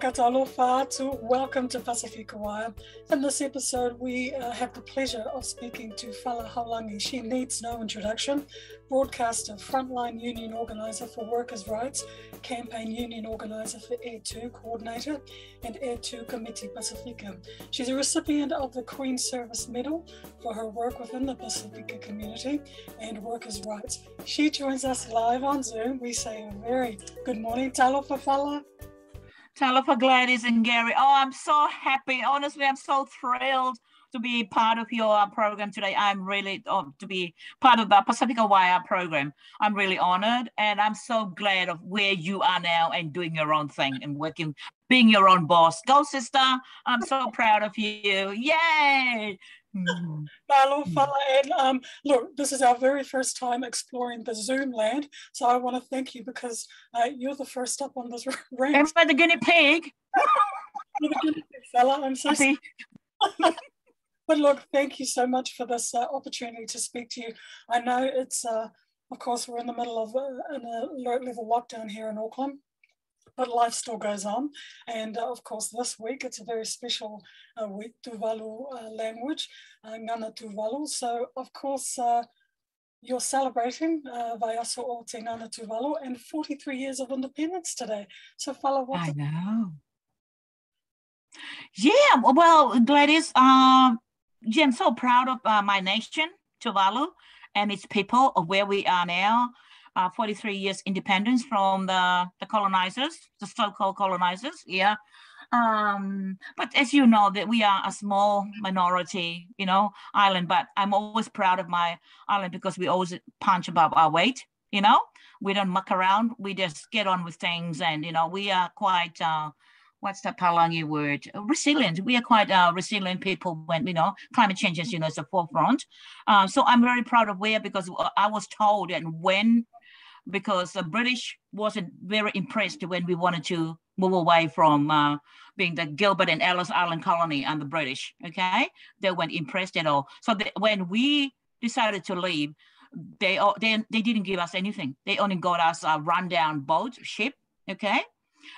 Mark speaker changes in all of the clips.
Speaker 1: Whakatalofa, welcome to Pasifika. In this episode, we have the pleasure of speaking to Fala Haulangi. She needs no introduction, broadcaster, frontline union organiser for workers' rights, campaign union organiser for Air 2 coordinator, and Air 2 Committee Pasifika. She's a recipient of the Queen's Service Medal for her work within the Pasifika community and workers' rights. She joins us live on Zoom. We say a very good morning. Talofa Fala.
Speaker 2: Talofa Gladys and Gary. Oh, I'm so happy. Honestly, I'm so thrilled to be part of your program today. I'm really to be part of the Pasifika Wire program. I'm really honored, and I'm so glad of where you are now and doing your own thing and working, being your own boss. Go, sister. I'm so proud of you. Yay.
Speaker 1: And look, this is our very first time exploring the Zoom land, so I want to thank you because you're the first up on this range.
Speaker 2: Am I the guinea pig?
Speaker 1: You're the guinea pig, fella. I'm so sorry. But look, thank you so much for this opportunity to speak to you. I know it's, of course, we're in the middle of an alert level lockdown here in Auckland, but life still goes on. And of course, this week, it's a very special week, Tuvalu Language, Gana Tuvalu. So, of course, you're celebrating Vaiaso o Te Gana Tuvalu and 43 years of independence today. So, Fala, what?
Speaker 2: I know. Yeah, well, Gladys, yeah, I'm so proud of my nation, Tuvalu, and its people of where we are now. 43 years independence from the colonizers, the so-called colonizers, yeah. But as you know, that we are a small minority, island, but I'm always proud of my island because we always punch above our weight, We don't muck around, we just get on with things, and, we are quite, what's the Palangi word? Resilient. We are quite resilient people when, climate change is, is the forefront. So I'm very proud of where, because I was told and when, because the British wasn't very impressed when we wanted to move away from being the Gilbert and Ellis Island colony and the British, okay? They weren't impressed at all. So when we decided to leave, they didn't give us anything. They only got us a rundown boat, ship, okay?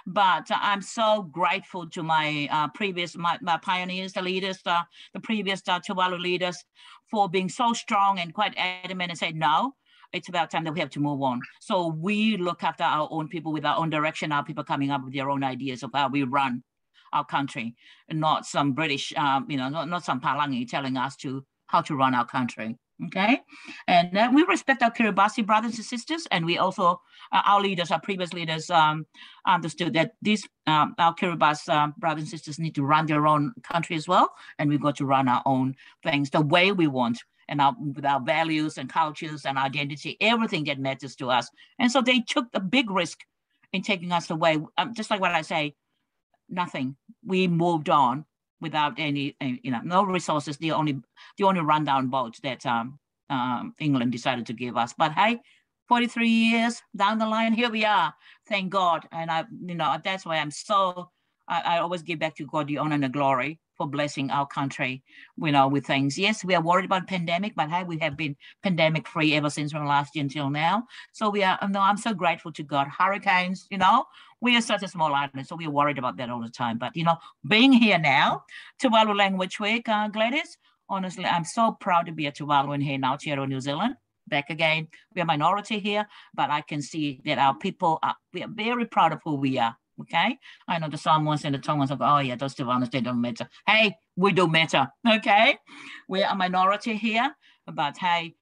Speaker 2: But I'm so grateful to my previous, my pioneers, the leaders, the previous Tuvalu leaders for being so strong and quite adamant and said, no, it's about time that we have to move on. So we look after our own people with our own direction, our people coming up with their own ideas of how we run our country, and not some British, not some Palangi telling us how to run our country. Okay, and we respect our Kiribati brothers and sisters, and we also, our leaders, our previous leaders, understood that these our Kiribati brothers and sisters need to run their own country as well, and we've got to run our own things the way we want, and with our values and cultures and identity, everything that matters to us. And so they took a big risk in taking us away. Just like what I say, nothing. We moved on without any, no resources. The only rundown boat that England decided to give us. But hey, 43 years down the line, here we are. Thank God. And that's why I always give back to God the honor and the glory for blessing our country, with things. Yes, we are worried about pandemic, but hey, we have been pandemic free ever since from last year until now. So we are, I'm so grateful to God. Hurricanes, we are such a small island, so we're worried about that all the time. But, being here now, Tuvalu Language Week, Gladys, honestly, I'm so proud to be a Tuvaluan here in Aotearoa, New Zealand. Back again, we're a minority here, but I can see that our people, we are very proud of who we are. Okay, I know the Samoans and the Tongans are, oh yeah, those Tuvaluans, they don't matter. Hey, we do matter. Okay, we're a minority here, but hey,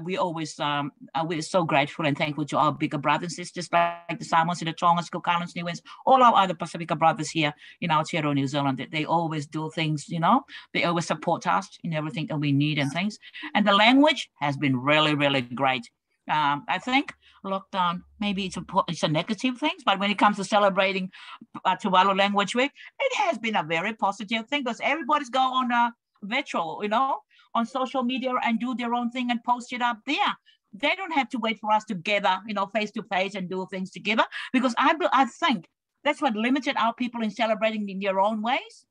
Speaker 2: we always we're so grateful and thankful to our bigger brothers and sisters like the Samoans and the Tongans, Cookallans, Niueans, all our other Pasifika brothers here in Aotearoa, New Zealand. That they always do things, they always support us in everything that we need and things. And the language has been really, really great. I think lockdown, maybe it's a negative thing, but when it comes to celebrating Tuvalu Language Week, it has been a very positive thing because everybody's go on virtual, on social media and do their own thing and post it up there. They don't have to wait for us to gather, face to face and do things together, because I think that's what limited our people in celebrating in their own ways,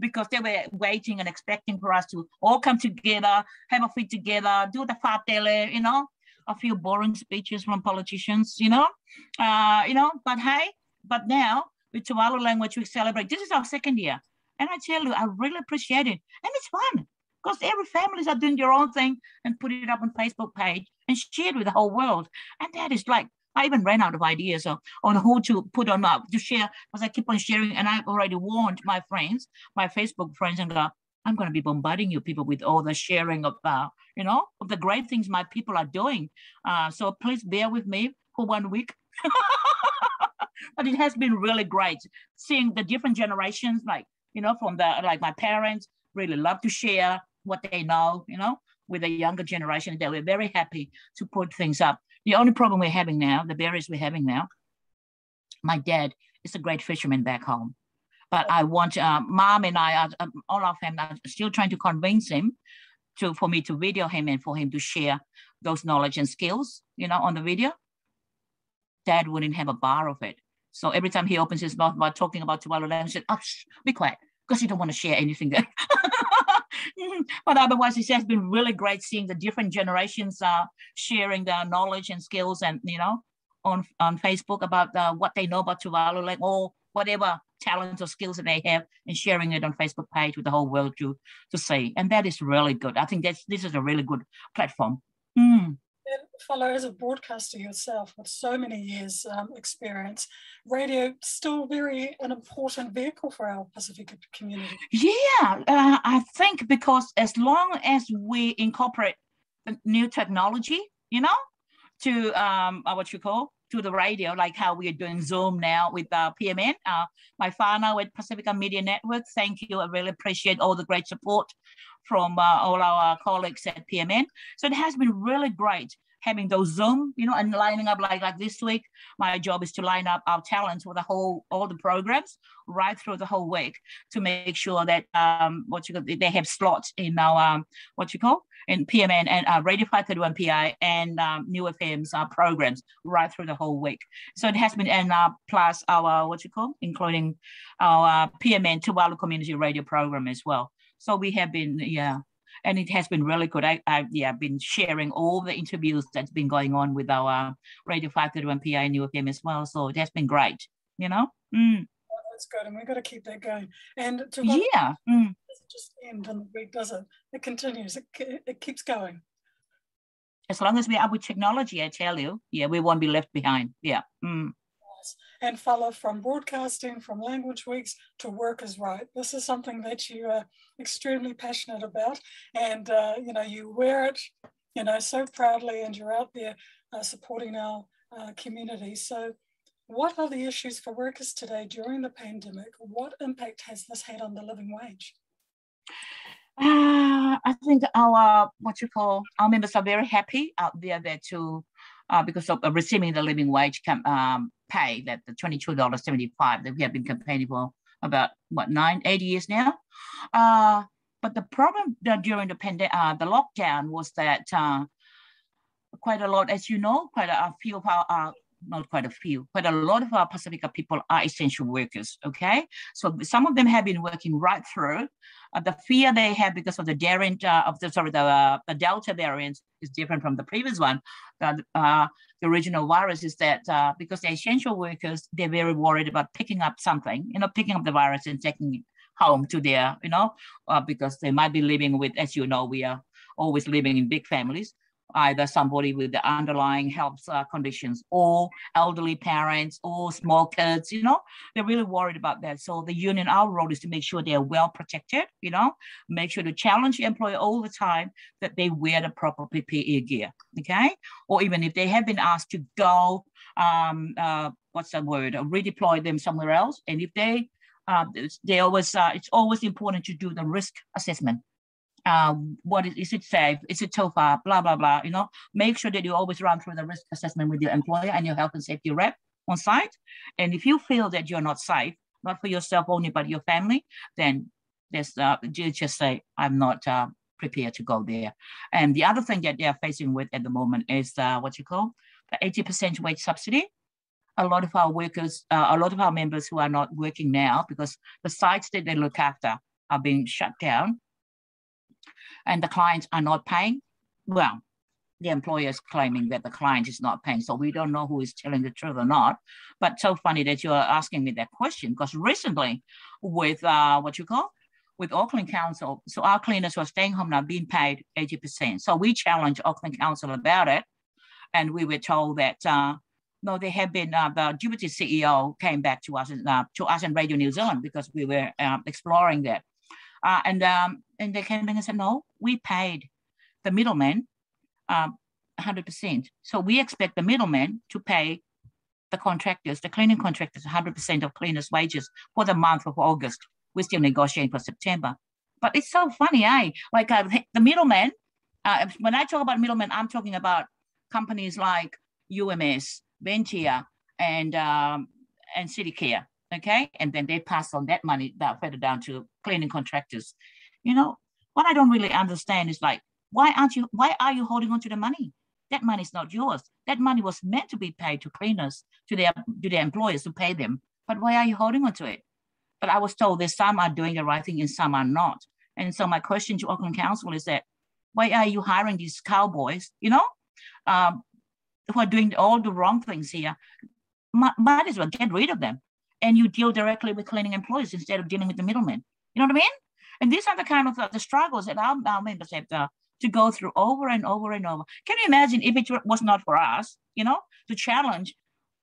Speaker 2: because they were waiting and expecting for us to all come together, have a feed together, do the whātele, a few boring speeches from politicians, but hey, but now with Tuvalu Language, we celebrate. This is our second year. And I tell you, I really appreciate it. And it's fun because every families are doing their own thing and put it up on Facebook page and share it with the whole world. And that is like, I even ran out of ideas on who to put on to share, because I keep on sharing. And I've already warned my friends, my Facebook friends, and go, I'm going to be bombarding you people with all the sharing of, of the great things my people are doing. So please bear with me for 1 week. But it has been really great seeing the different generations, like, from like my parents really love to share what they know, with the younger generation. That we're very happy to put things up. The only problem we're having now, the barriers we're having now, my dad is a great fisherman back home. But I want, Mom and I, all our family are still trying to convince him for me to video him and for him to share those knowledge and skills, on the video. Dad wouldn't have a bar of it. So every time he opens his mouth about talking about Tuvalu language, he said, oh, be quiet, because you don't want to share anything there. But otherwise, it has been really great seeing the different generations sharing their knowledge and skills and, on Facebook about what they know about Tuvalu, like, or whatever talents or skills that they have, and sharing it on Facebook page with the whole world to see. And that is really good. I think this is a really good platform.
Speaker 1: And Fala, as a broadcaster yourself with so many years experience, radio still an important vehicle for our Pasifika community.
Speaker 2: Yeah, I think because as long as we incorporate new technology, to to the radio, like how we are doing Zoom now with PMN, my whānau with Pasifika Media Network. Thank you. I really appreciate all the great support from all our colleagues at PMN. So it has been really great having those Zoom, and lining up like this week. My job is to line up our talents with all the programs right through the whole week to make sure that they have slots in our in PMN and Radio 531 PI and New FM's programs right through the whole week. So it has been, and plus our including our PMN Tuvalu Community Radio program as well. So we have been, and it has been really good. I've been sharing all the interviews that's been going on with our Radio 531 PI and New FM as well. So it has been great,
Speaker 1: Oh, that's good, and we've got to keep that going. And to doesn't just end in the week, does it? It continues. It keeps going.
Speaker 2: As long as we're up with technology, I tell you, we won't be left behind. Yeah.
Speaker 1: And Fala, from broadcasting, from language weeks to work is right. This is something that you are extremely passionate about, and you wear it, so proudly, and you're out there supporting our community. So, what are the issues for workers today during the pandemic? What impact has this had on the living wage?
Speaker 2: I think our members are very happy out there because of receiving the living wage pay, that the $22.75 that we have been campaigning for about 8 years now. But the problem during the lockdown was that quite a lot, as you know, quite a lot of our Pasifika people are essential workers, okay? So some of them have been working right through. The fear they have because of the the Delta variant is different from the previous one. The original virus is that because they're essential workers, they're very worried about picking up something, picking up the virus and taking it home to their, because they might be living with, as you know, we are always living in big families, either somebody with the underlying health conditions or elderly parents or small kids, they're really worried about that. So the union, our role is to make sure they're well protected, make sure to challenge the employer all the time that they wear the proper PPE gear, okay? Or even if they have been asked to go, redeploy them somewhere else. And if it's always important to do the risk assessment. Is it safe? Is it too far? Blah, blah, blah. Make sure that you always run through the risk assessment with your employer and your health and safety rep on site. And if you feel that you're not safe, not for yourself only, but your family, then you just say, I'm not prepared to go there. And the other thing that they're facing with at the moment is the 80% wage subsidy. A lot of our workers, a lot of our members who are not working now because the sites that they look after are being shut down, and the clients are not paying. Well, the employer is claiming that the client is not paying. So we don't know who is telling the truth or not. But so funny that you are asking me that question, because recently with with Auckland Council, so our cleaners who are staying home now being paid 80%. So we challenged Auckland Council about it. And we were told that, no, they have been, the deputy CEO came back to us in Radio New Zealand, because we were exploring that. And they came back and said, no, we paid the middleman 100%. So we expect the middleman to pay the contractors, the cleaning contractors, 100% of cleaners' wages for the month of August. We're still negotiating for September. But it's so funny, eh? Like the middleman, when I talk about middlemen, I'm talking about companies like UMS, Ventia, and CityCare, okay? And then they pass on that money further down to cleaning contractors. You know, what I don't really understand is like, why are you holding on to the money? That money is not yours. That money was meant to be paid to cleaners, to their employers to pay them. But why are you holding on to it? But I was told that some are doing the right thing and some are not. And so my question to Auckland Council is that, why are you hiring these cowboys, you know, who are doing all the wrong things here? Might as well get rid of them. And you deal directly with cleaning employees instead of dealing with the middlemen. You know what I mean? And these are the kind of the struggles that our members have to go through over and over and over. Can you imagine if it was not for us, you know, to challenge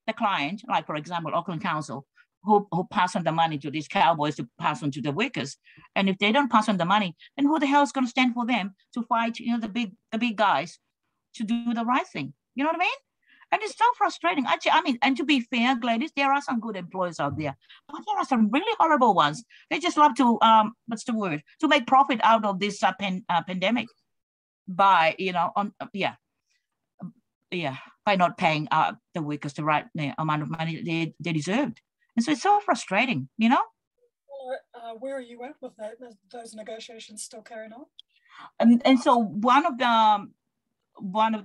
Speaker 2: the client, like, for example, Auckland Council, who pass on the money to these cowboys to pass on to the workers. And if they don't pass on the money, then who the hell is going to stand for them to fight, you know, the big guys to do the right thing? You know what I mean? And it's so frustrating. I mean, and to be fair, Gladys, there are some good employers out there, but there are some really horrible ones. They just love to, what's the word? To make profit out of this pandemic by, you know, by not paying the workers the right amount of money they deserved. And so it's so frustrating, you know?
Speaker 1: Where are you at with that? Those negotiations still carrying on?
Speaker 2: And so one of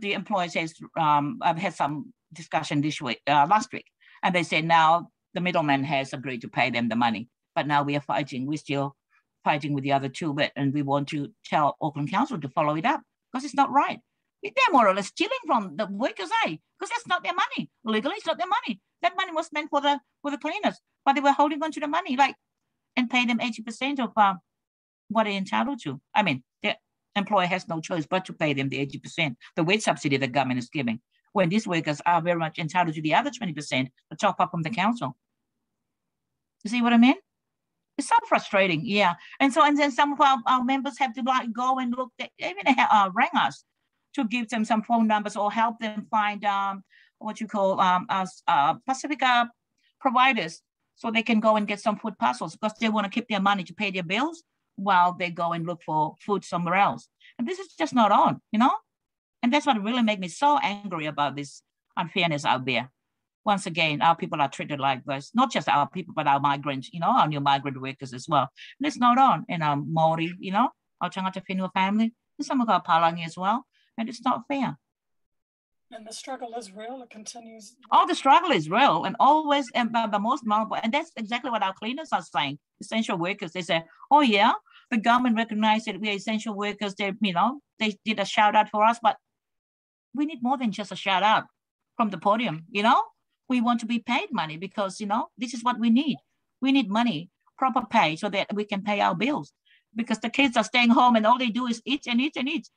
Speaker 2: the employees says, I've had some discussion last week, and they said now the middleman has agreed to pay them the money, but now we are fighting. We're still fighting with the other two, and we want to tell Auckland Council to follow it up, because it's not right. They're more or less stealing from the workers, because that's not their money. Legally, it's not their money. That money was meant for the cleaners, but they were holding on to the money, and pay them 80% of what they're entitled to. I mean, the employer has no choice but to pay them the 80%, the wage subsidy the government is giving, when these workers are very much entitled to the other 20%, the top up from the council. You see what I mean? It's so frustrating, yeah. And then some of our members have to go and look. They even rang us to give them some phone numbers or help them find Pasifika providers, so they can go and get some food parcels, because they want to keep their money to pay their bills while they go and look for food somewhere else. And this is just not on, you know? And that's what really made me so angry about this unfairness out there. Once again, our people are treated like this, not just our people, but our migrants, you know, our new migrant workers as well. And it's not on in our Māori, you know, our Tangata Whenua family, and some of our Palangi as well. And it's not fair.
Speaker 1: And the struggle is real, it continues.
Speaker 2: Oh, the struggle is real, and always, and the most vulnerable, and that's exactly what our cleaners are saying, essential workers. They say, oh yeah, the government recognized that we're essential workers. They, you know, they did a shout out for us, but we need more than just a shout out from the podium, you know? We want to be paid money, because, you know, this is what we need. We need money, proper pay, so that we can pay our bills, because the kids are staying home and all they do is eat and eat and eat.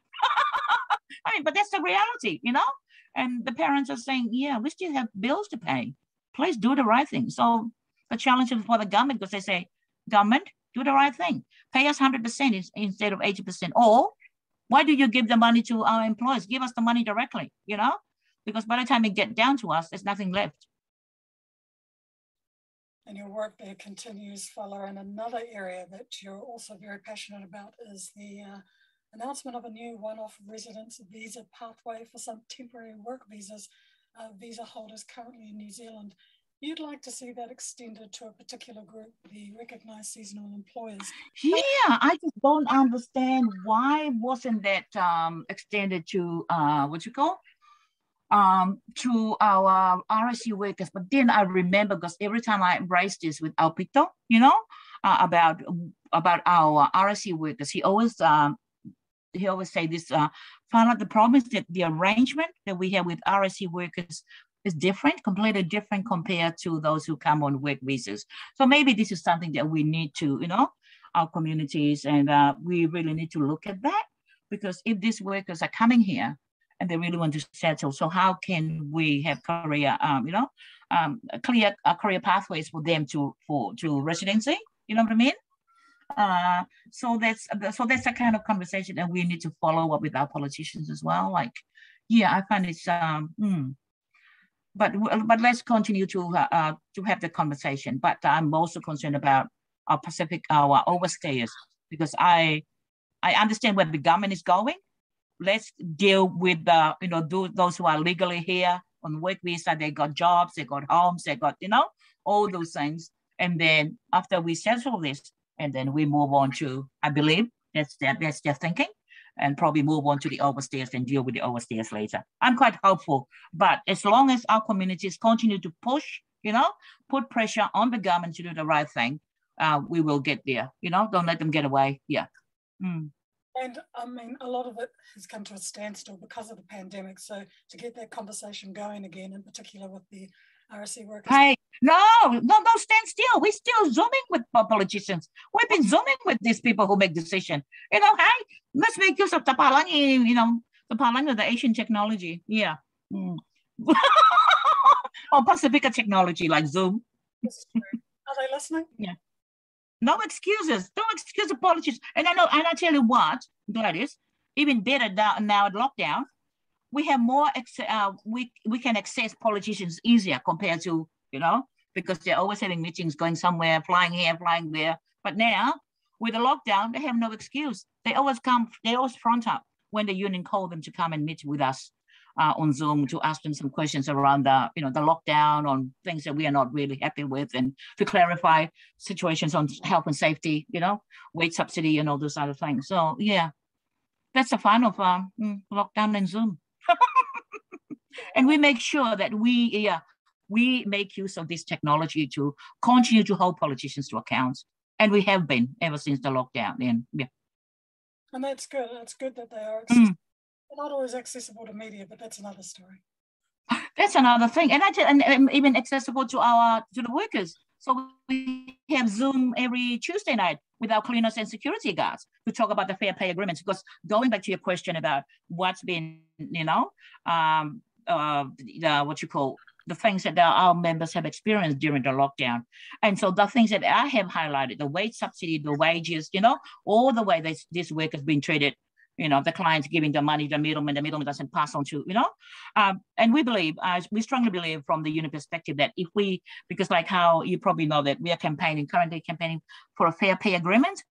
Speaker 2: I mean, but that's the reality, you know? And the parents are saying, yeah, we still have bills to pay. Please do the right thing. So the challenge is for the government, because they say, government, do the right thing. Pay us 100% instead of 80%. Or why do you give the money to our employees? Give us the money directly, you know? Because by the time it gets down to us, there's nothing left.
Speaker 1: And your work there continues, Fala. And another area that you're also very passionate about is the announcement of a new one-off residence visa pathway for some temporary work visas, visa holders currently in New Zealand. You'd like to see that extended to a particular group, the recognised seasonal employers.
Speaker 2: Yeah, I just don't understand why wasn't that extended to to our RSU workers. But then I remember, because every time I raised this with Alpito, you know, about our RSU workers, he always he always say this, Fala, the problem is that the arrangement that we have with RSE workers is different, completely different compared to those who come on work visas. So maybe this is something that we need to, our communities, and we really need to look at that, because if these workers are coming here and they really want to settle, so how can we have career, clear career pathways for them to residency? You know what I mean? So that's the kind of conversation that we need to follow up with our politicians as well. Like, yeah, I find it's but let's continue to have the conversation. But I'm also concerned about our our overstayers, because I understand where the government is going. Let's deal with those who are legally here on work visa. They got jobs, they got homes, they got all those things. And then after we settle this, and then we move on to, I believe that's their thinking, and probably move on to the overstayers and deal with the overstayers later. I'm quite hopeful, but as long as our communities continue to push, put pressure on the government to do the right thing, we will get there. Don't let them get away. Yeah. Mm.
Speaker 1: And I mean, a lot of it has come to a standstill because of the pandemic. So to get that conversation going again, in particular with the RSE workers.
Speaker 2: Hey, no, stand still. We're still Zooming with politicians. We've been Zooming with these people who make decisions. Hey, let's make use of Tuvalu Language, Tuvalu Language, the Asian technology. Yeah. Mm. Or Pasifika technology like Zoom.
Speaker 1: Are they listening?
Speaker 2: Yeah. No excuses. Don't excuse the politicians. And I tell you what, Gladys, even better now at lockdown, we have more, we can access politicians easier compared to, because they're always having meetings, going somewhere, flying here, flying there. But now, with the lockdown, they have no excuse. They always front up when the union call them to come and meet with us on Zoom, to ask them some questions around the lockdown, on things that we are not really happy with, and to clarify situations on health and safety, wage subsidy and all those other things. So yeah, that's the fun of lockdown and Zoom. And we make sure that we make use of this technology to continue to hold politicians to account. And we have been ever since the lockdown. And yeah.
Speaker 1: And that's good. It's good that they are accessible. Not always accessible to media, but that's another story.
Speaker 2: That's another thing. And even accessible to the workers. So we have Zoom every Tuesday night with our cleaners and security guards to talk about the fair pay agreements. Because going back to your question about what's been, the things that our members have experienced during the lockdown. And so the things that I have highlighted, the wage subsidy, the wages, all the way this work has been treated, the clients giving the money, the middleman doesn't pass on to, and we strongly believe from the union perspective that because like how you probably know that we are currently campaigning for a fair pay agreement,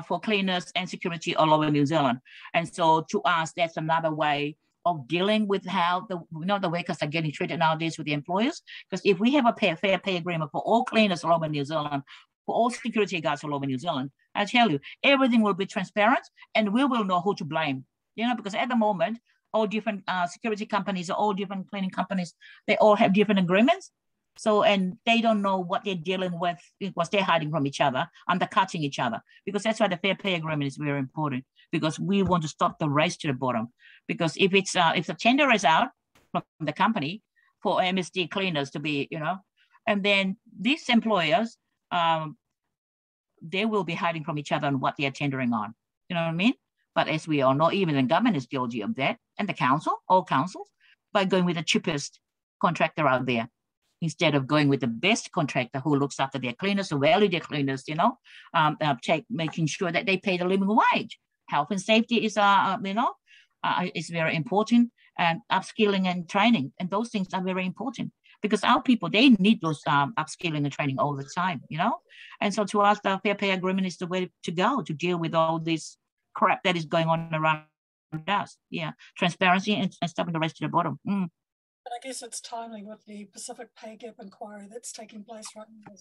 Speaker 2: for cleaners and security all over New Zealand. And so to us, that's another way of dealing with how the workers are getting treated nowadays with the employers. Because if we have a fair pay agreement for all cleaners all over New Zealand, for all security guards all over New Zealand, I tell you, everything will be transparent, and we will know who to blame. Because at the moment, all different security companies, all different cleaning companies, they all have different agreements. So, and they don't know what they're dealing with, because they're hiding from each other, undercutting each other. Because that's why the fair pay agreement is very important, because we want to stop the race to the bottom. Because if the tender is out from the company for MSD cleaners to be, and then these employers, they will be hiding from each other on what they are tendering on. You know what I mean? But as we all know, even the government is guilty of that, and the council, all councils, by going with the cheapest contractor out there, instead of going with the best contractor who looks after their cleaners, who value their cleaners, making sure that they pay the living wage. Health and safety is, is very important, and upskilling and training, and those things are very important, because our people, they need those upskilling and training all the time, And so to us, the fair pay agreement is the way to go to deal with all this crap that is going on around us. Yeah, transparency and stopping the race to the bottom.
Speaker 1: And I guess it's timely with the Pacific Pay Gap inquiry that's taking place right now.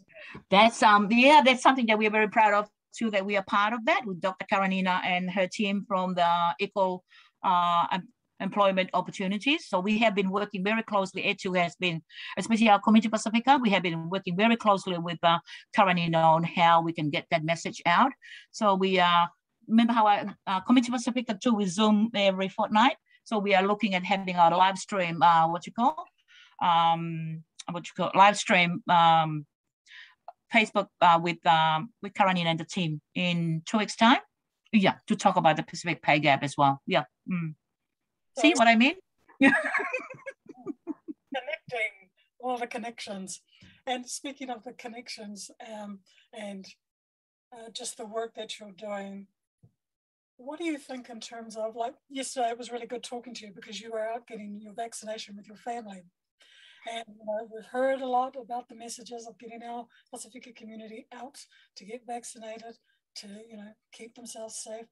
Speaker 2: That's that's something that we are very proud of too, that we are part of that with Dr. Karanina and her team from the Equal Employment Opportunities. So we have been working very closely. ETU has been, especially our Community Pasifika, we have been working very closely with Karanina on how we can get that message out. So we are remember how I Committee Pasifika too, we Zoom every fortnight. So we are looking at having our live stream, live stream Facebook with Karanina and the team in 2 weeks' time. Yeah, to talk about the Pacific pay gap as well. Yeah. See what I mean?
Speaker 1: Connecting all the connections. And speaking of the connections and just the work that you're doing, what do you think in terms of, like yesterday, it was really good talking to you because you were out getting your vaccination with your family. And we've heard a lot about the messages of getting our Pasifika community out to get vaccinated, to keep themselves safe.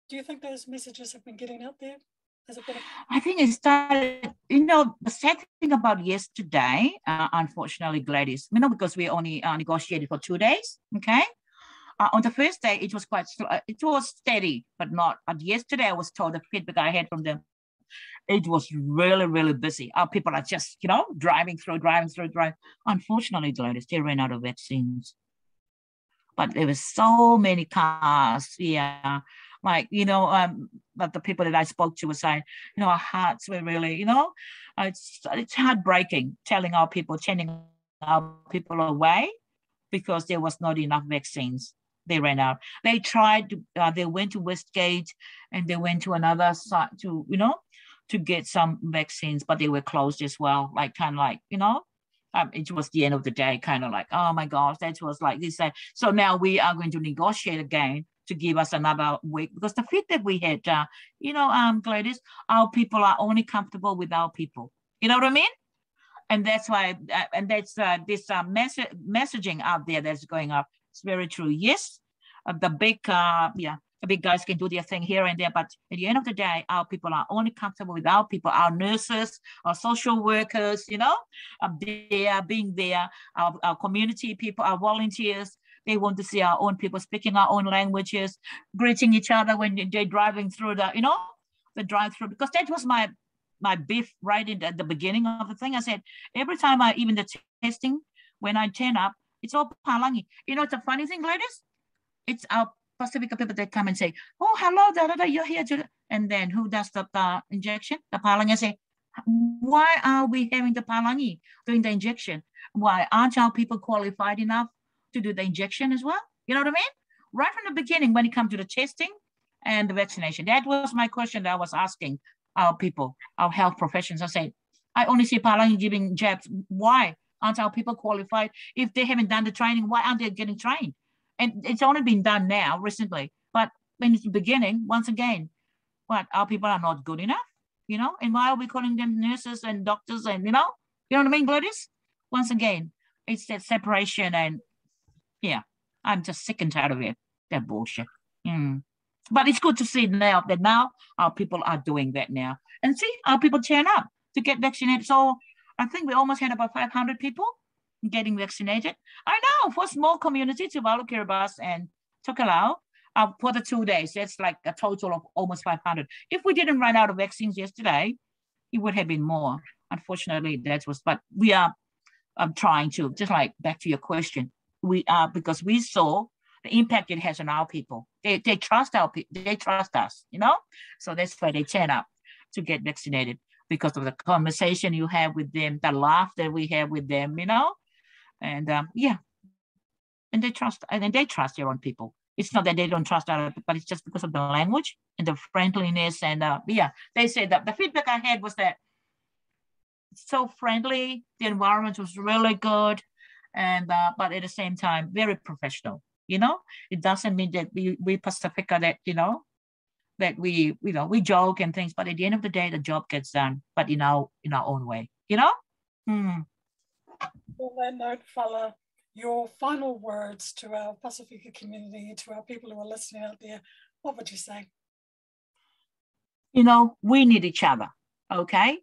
Speaker 1: Do you think those messages have been getting out there? Has it been?
Speaker 2: I think it started. The sad thing about yesterday, unfortunately, Gladys, because we only negotiated for 2 days. Okay. On the first day, it was quite slow. It was steady, but not. But yesterday, I was told the feedback I had from them, it was really, really busy. Our people are just, driving through. Unfortunately, Gladys, they ran out of vaccines. But there were so many cars. Yeah. Like, but the people that I spoke to were saying, our hearts were really, it's heartbreaking sending our people away because there was not enough vaccines. They ran out. They tried, they went to Westgate and they went to another site to get some vaccines, but they were closed as well. Like, it was the end of the day, kind of like, oh my gosh, that was like this. So now we are going to negotiate again to give us another week because the feedback we had, Gladys, our people are only comfortable with our people. You know what I mean? And that's why, and that's this messaging out there that's going up. It's very true. Yes, the big guys can do their thing here and there, but at the end of the day, our people are only comfortable with our people, our nurses, our social workers, they are being there, our community people, our volunteers. They want to see our own people speaking our own languages, greeting each other when they're driving through the drive-through, because that was my beef right at the beginning of the thing. I said, every time even the testing, when I turn up, it's all Palangi. It's a funny thing, ladies. It's our Pasifika people that come and say, oh, hello, you're here. And then who does the injection? The Palangi. I say, why are we having the Palangi doing the injection? Why aren't our people qualified enough to do the injection as well? You know what I mean? Right from the beginning, when it comes to the testing and the vaccination, that was my question that I was asking our people, our health professions. I say, I only see Palangi giving jabs. Why aren't our people qualified? If they haven't done the training, why aren't they getting trained? And it's only been done now recently. But when it's the beginning, once again, our people are not good enough, and why are we calling them nurses and doctors and, you know what I mean, Gladys? Once again, it's that separation and, yeah, I'm just sick and tired of it, that bullshit. But it's good to see now that our people are doing that now. And see, our people turn up to get vaccinated. So I think we almost had about 500 people getting vaccinated. I know, for a small community, Tuvalu, Kiribati, and Tokelau, for the 2 days, that's like a total of almost 500. If we didn't run out of vaccines yesterday, it would have been more. Unfortunately, but we are trying to, just like back to your question, we are, because we saw the impact it has on our people. They trust our people, they trust us, So that's why they turn up to get vaccinated, because of the conversation you have with them, the laugh that we have with them, And and they trust their own people. It's not that they don't trust other people, but it's just because of the language and the friendliness. And they said that the feedback I had was that it's so friendly. The environment was really good, and but at the same time, very professional. It doesn't mean that we Pasifika that that we joke and things, but at the end of the day, the job gets done, but in our own way.
Speaker 1: On that note, Fala, your final words to our Pasifika community, to our people who are listening out there, what would you say?
Speaker 2: We need each other, okay?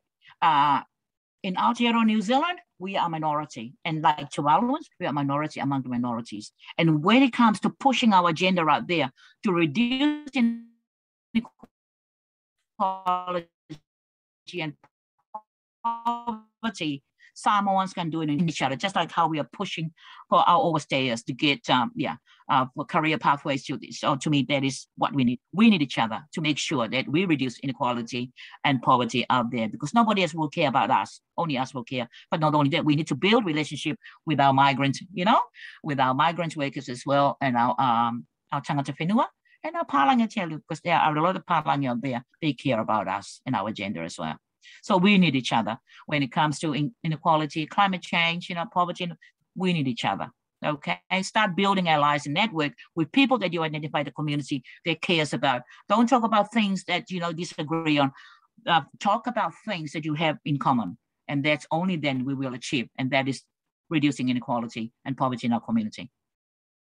Speaker 2: In Aotearoa, New Zealand, we are a minority. And like Tuvaluans, we are a minority among the minorities. And when it comes to pushing our agenda out there to reduce inequality and poverty, Samoans can do it in each other, just like how we are pushing for our overstayers to get for career pathways to this. So to me, that is what we need. We need each other to make sure that we reduce inequality and poverty out there, because nobody else will care about us. Only us will care. But not only that, we need to build relationship with our migrant, with our migrant workers as well, and our tangata whenua and our palangi telu, because there are a lot of palangi out there. They care about us and our agenda as well. So we need each other when it comes to inequality, climate change, poverty. We need each other. Okay, and start building allies and network with people that you identify the community that cares about. Don't talk about things that disagree on. Talk about things that you have in common, and that's only then we will achieve, and that is reducing inequality and poverty in our community.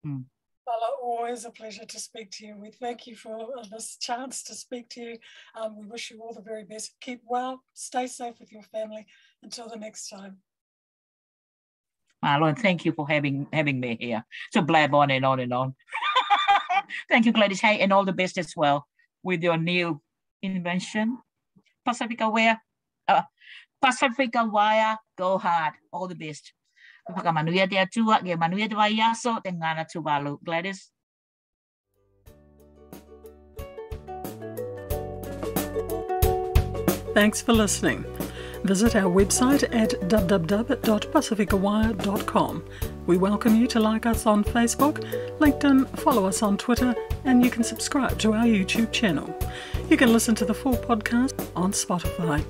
Speaker 1: Fala, always a pleasure to speak to you. We thank you for this chance to speak to you. We wish you all the very best. Keep well, stay safe with your family. Until the next time.
Speaker 2: Marlon, thank you for having me here to blab on and on and on. Thank you, Gladys. Hey, and all the best as well with your new invention, Pasifika Wire. Go hard. All the best. Pagkamanuya dia tua, ge manuya dia yaso, te Gana Tuvalu. Gladys.
Speaker 1: Thanks for listening. Visit our website at www.pasifikawire.com. We welcome you to like us on Facebook, LinkedIn, follow us on Twitter, and you can subscribe to our YouTube channel. You can listen to the full podcast on Spotify.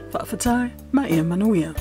Speaker 1: Whaafatai, Maia Manuia.